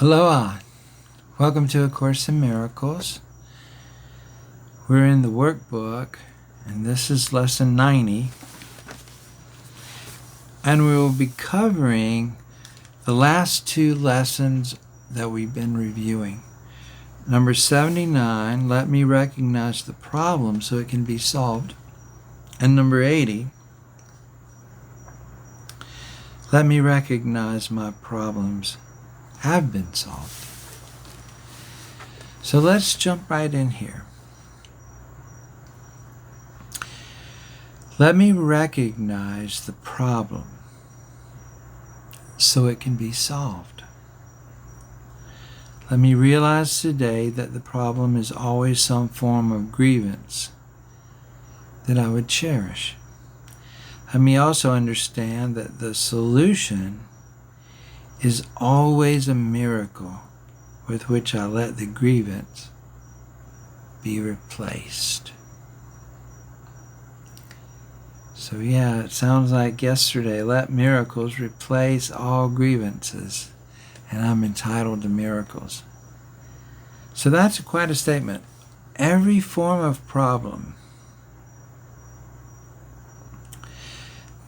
Aloha! Welcome to A Course in Miracles. We're in the Workbook, and this is Lesson 90. And we will be covering the last two lessons that we've been reviewing. Number 79, let me recognize the problem so it can be solved. And number 80, let me recognize my problems have been solved. So let's jump right in here. Let me recognize the problem so it can be solved. Let me realize today that the problem is always some form of grievance that I would cherish. Let me also understand that the solution is always a miracle with which I let the grievance be replaced. So yeah, it sounds like yesterday, let miracles replace all grievances, and I'm entitled to miracles. So that's quite a statement. Every form of problem,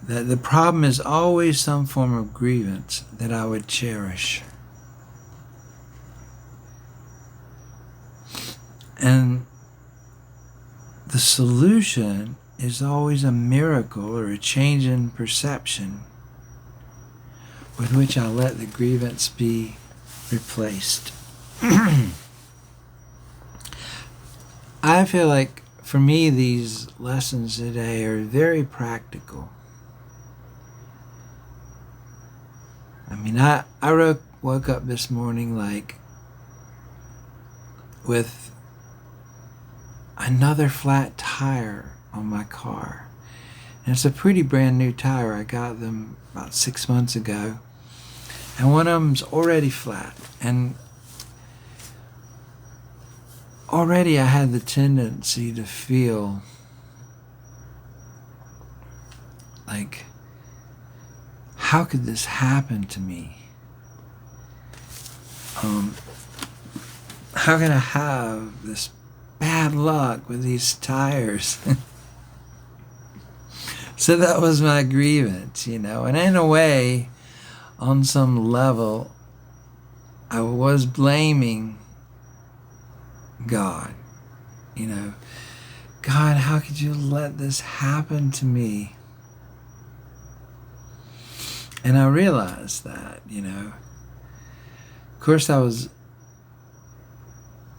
that the problem is always some form of grievance that I would cherish. And the solution is always a miracle or a change in perception with which I let the grievance be replaced. I feel like for me these lessons today are very practical. I mean, I woke up this morning with another flat tire on my car. And it's a pretty brand new tire. I got them about 6 months ago. And one of them's already flat. And already I had the tendency to feel like, how could this happen to me? How can I have this bad luck with these tires? So that was my grievance, And in a way, on some level, I was blaming God. God, how could you let this happen to me? And I realized that, Of course, I was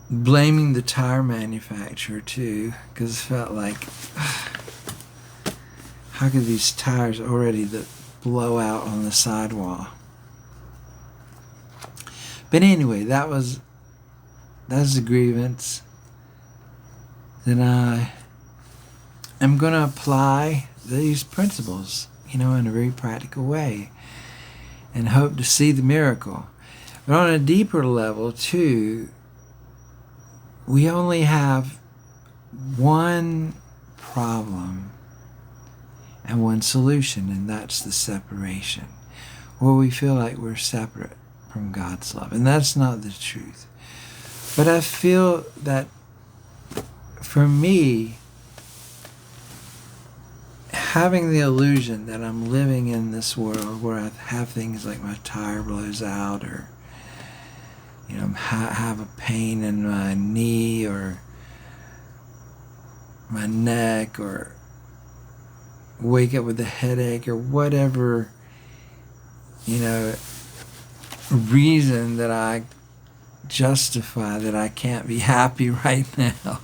blaming the tire manufacturer too, because it felt like, how could these tires already that blow out on the sidewall? But anyway, that's the grievance that I am going to apply these principles, in a very practical way, and hope to see the miracle. But on a deeper level too, we only have one problem and one solution, and that's the separation, where we feel like we're separate from God's love. And that's not the truth. But I feel that for me, having the illusion that I'm living in this world where I have things like my tire blows out, or have a pain in my knee or my neck, or wake up with a headache, or whatever, reason that I justify that I can't be happy right now.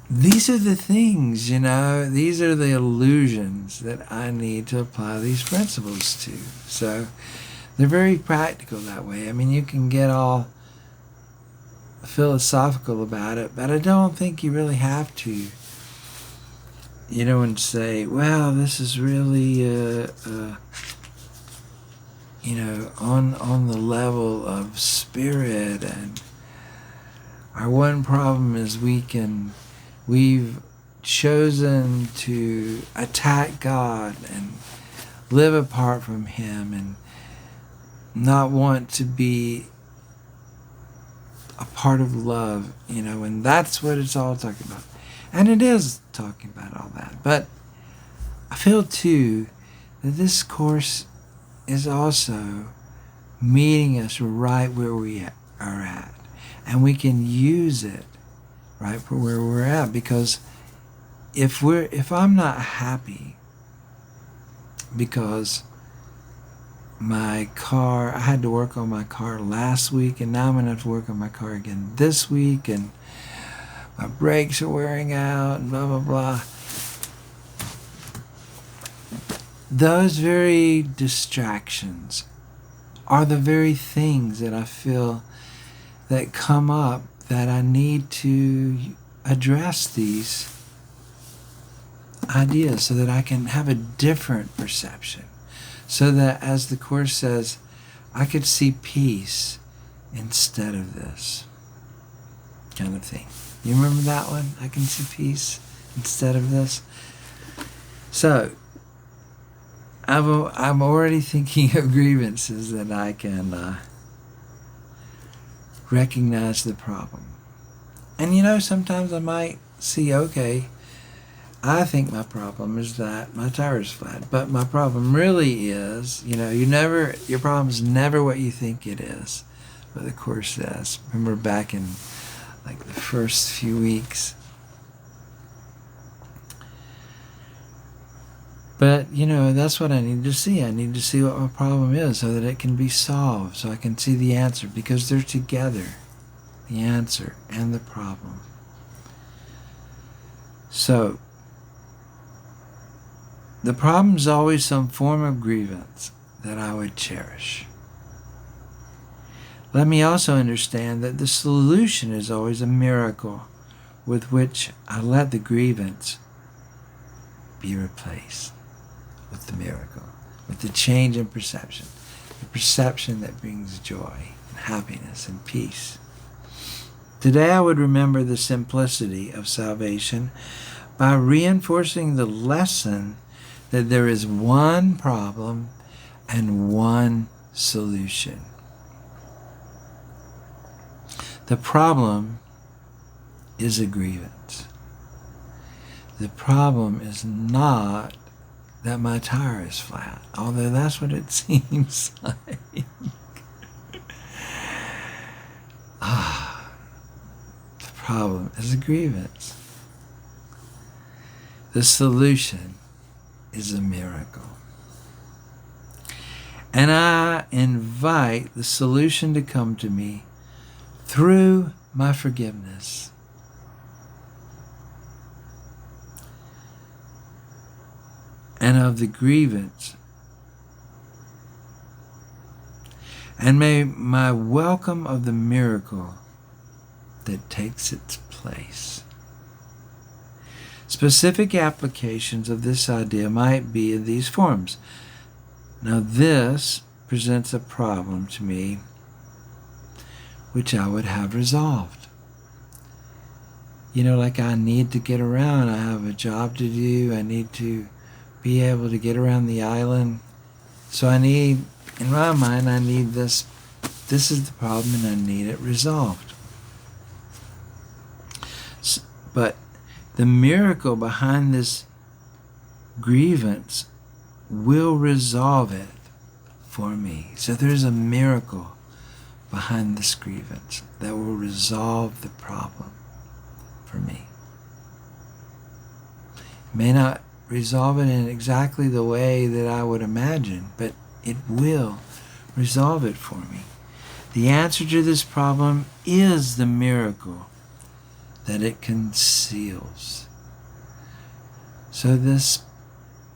These are the things, these are the illusions that I need to apply these principles to. So they're very practical that way. I mean, you can get all philosophical about it, but I don't think you really have to, and say, well, this is really, on the level of spirit, and our one problem is we've chosen to attack God and live apart from Him, and not want to be a part of love, and that's what it's all talking about. And it is talking about all that. But I feel too that this course is also meeting us right where we are at. And we can use it right where we're at, because if I'm not happy because my car, I had to work on my car last week, and now I'm going to have to work on my car again this week, and my brakes are wearing out, and blah, blah, blah. Those very distractions are the very things that I feel that come up that I need to address these ideas so that I can have a different perception. So that, as the Course says, I could see peace instead of this kind of thing. You remember that one? I can see peace instead of this. So, I'm already thinking of grievances that I can recognize the problem. And sometimes I might see, okay, I think my problem is that my tire is flat, but my problem really is, your problem is never what you think it is, what the Course says. Remember back in like the first few weeks. But, that's what I need to see. I need to see what my problem is so that it can be solved, so I can see the answer, because they're together, the answer and the problem. So, the problem is always some form of grievance that I would cherish. Let me also understand that the solution is always a miracle with which I let the grievance be replaced with the miracle, with the change in perception, the perception that brings joy and happiness and peace. Today I would remember the simplicity of salvation by reinforcing the lesson that there is one problem and one solution. The problem is a grievance. The problem is not that my tire is flat, although that's what it seems like. The problem is a grievance. The solution is a miracle. And I invite the solution to come to me through my forgiveness. And of the grievance. And may my welcome of the miracle that takes its place. Specific applications of this idea might be in these forms. Now this presents a problem to me which I would have resolved. Like I need to get around. I have a job to do. I need to be able to get around the island. So in my mind, I need this. This is the problem and I need it resolved. But the miracle behind this grievance will resolve it for me. So there's a miracle behind this grievance that will resolve the problem for me. It may not resolve it in exactly the way that I would imagine, but it will resolve it for me. The answer to this problem is the miracle that it conceals. So this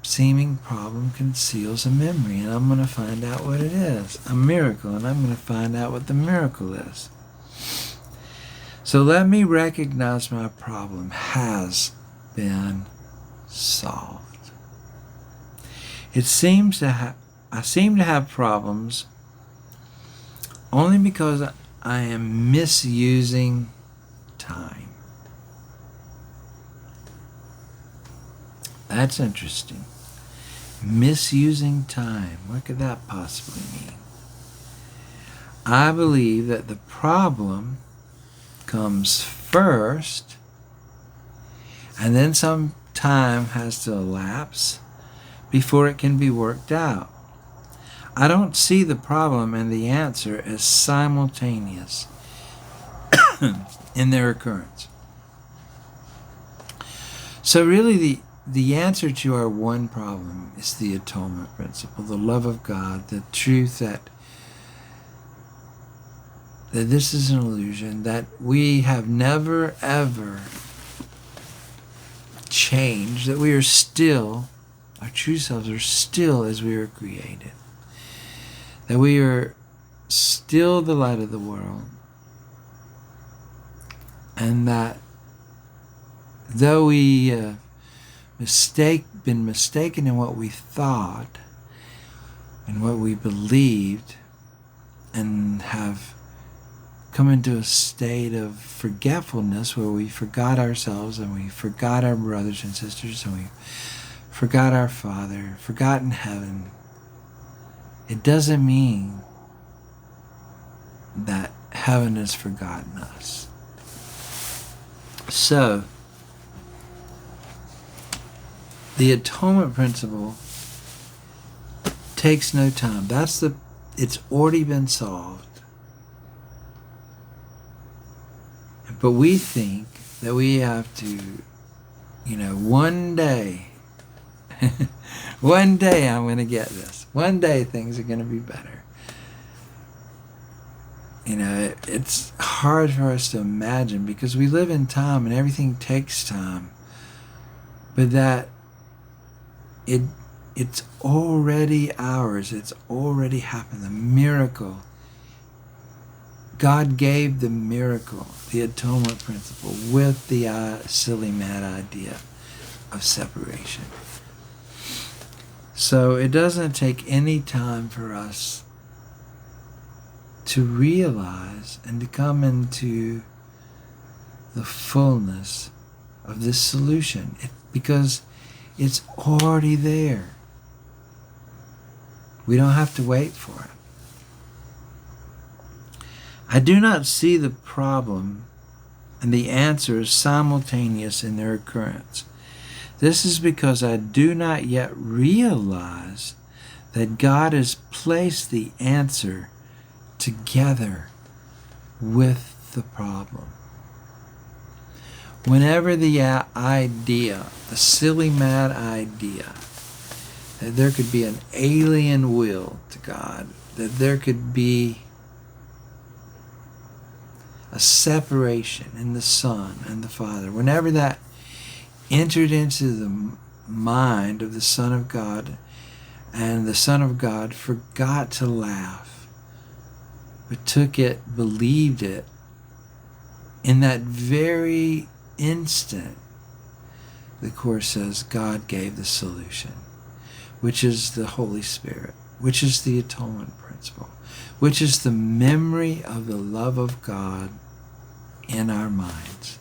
seeming problem conceals a memory, and I'm going to find out what it is. A miracle, and I'm going to find out what the miracle is. So let me recognize my problem has been solved. I seem to have problems only because I am misusing time. That's interesting. Misusing time. What could that possibly mean? I believe that the problem comes first, and then some time has to elapse before it can be worked out. I don't see the problem and the answer as simultaneous in their occurrence. So really the answer to our one problem is the atonement principle, the love of God, the truth that this is an illusion, that we have never ever changed, that we are still, our true selves are still as we were created, that we are still the light of the world, and that though we been mistaken in what we thought and what we believed, and have come into a state of forgetfulness where we forgot ourselves and we forgot our brothers and sisters and we forgot our Father, forgotten heaven, it doesn't mean that heaven has forgotten us. So, the atonement principle takes no time. It's already been solved. But we think that we have to, one day, one day I'm going to get this. One day things are going to be better. It's hard for us to imagine because we live in time and everything takes time. But that it's already ours. It's already happened. The miracle. God gave the miracle, the atonement principle, with the silly, mad idea of separation. So it doesn't take any time for us to realize and to come into the fullness of this solution, because it's already there. We don't have to wait for it. I do not see the problem and the answer as simultaneous in their occurrence. This is because I do not yet realize that God has placed the answer together with the problem. Whenever the idea, the silly, mad idea, that there could be an alien will to God, that there could be a separation in the Son and the Father, whenever that entered into the mind of the Son of God, and the Son of God forgot to laugh, but took it, believed it, in that very instant, the Course says God gave the solution, which is the Holy Spirit, which is the atonement principle, which is the memory of the love of God in our minds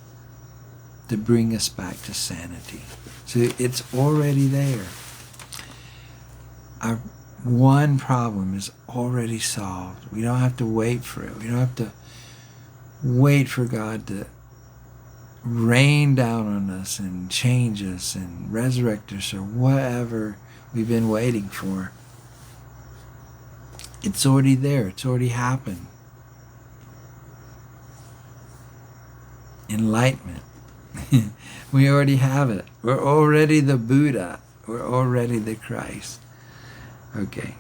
to bring us back to sanity. So it's already there. Our one problem is already solved. We don't have to wait for it. We don't have to wait for God to rain down on us and change us and resurrect us or whatever we've been waiting for. It's already there. It's already happened. Enlightenment. We already have it. We're already the Buddha. We're already the Christ. Okay.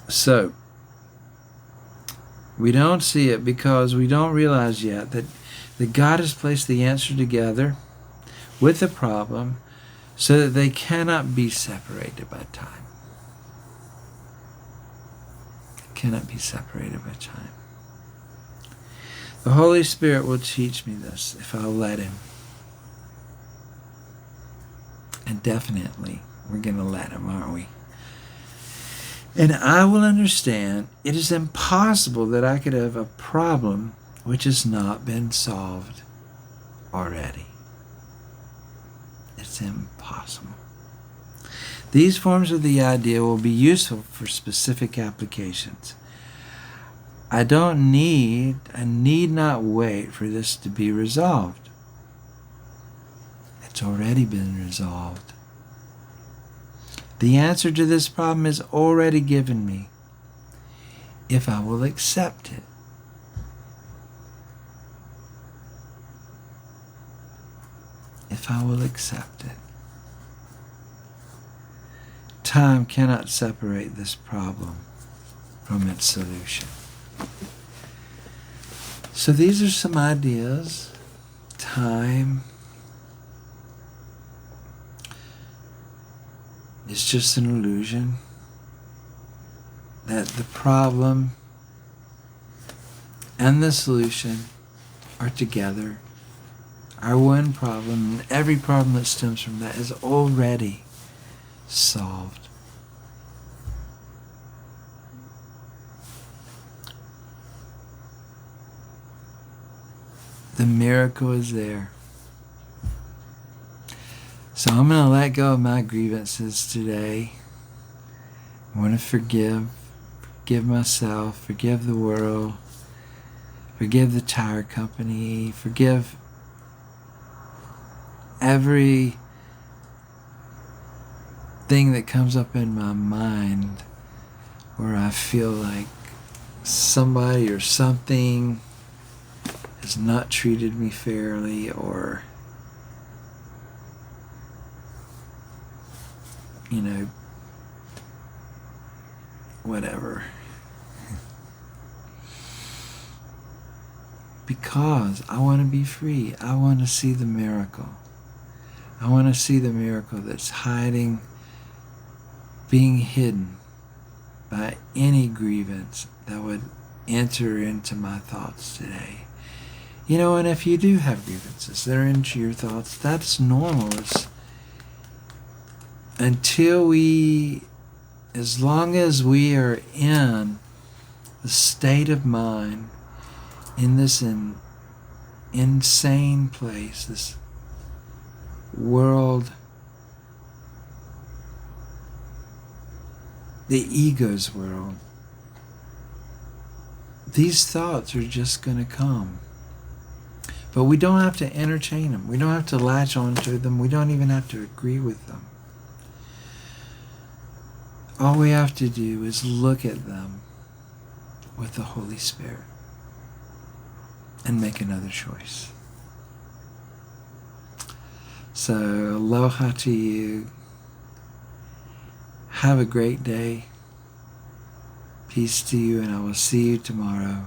So, we don't see it because we don't realize yet that God has placed the answer together with the problem so that they cannot be separated by time. Cannot be separated by time. The Holy Spirit will teach me this if I'll let Him. And definitely, we're going to let Him, aren't we? And I will understand it is impossible that I could have a problem which has not been solved already. It's impossible. These forms of the idea will be useful for specific applications. I need not wait for this to be resolved. It's already been resolved. The answer to this problem is already given me if I will accept it. If I will accept it. Time cannot separate this problem from its solution. So these are some ideas. Time is just an illusion. That the problem and the solution are together. Our one problem, and every problem that stems from that, is already solved. The miracle is there. So I'm going to let go of my grievances today. I want to forgive myself, forgive the world, forgive the tire company, forgive every thing that comes up in my mind where I feel like somebody or something has not treated me fairly, or whatever. Because I want to be free. I want to see the miracle. I want to see the miracle that's being hidden by any grievance that would enter into my thoughts today. And if you do have grievances that are into your thoughts, that's normal. As long as we are in the state of mind, in this insane place, this world, the ego's world, these thoughts are just going to come. But we don't have to entertain them. We don't have to latch onto them. We don't even have to agree with them. All we have to do is look at them with the Holy Spirit and make another choice. So, aloha to you. Have a great day. Peace to you, and I will see you tomorrow.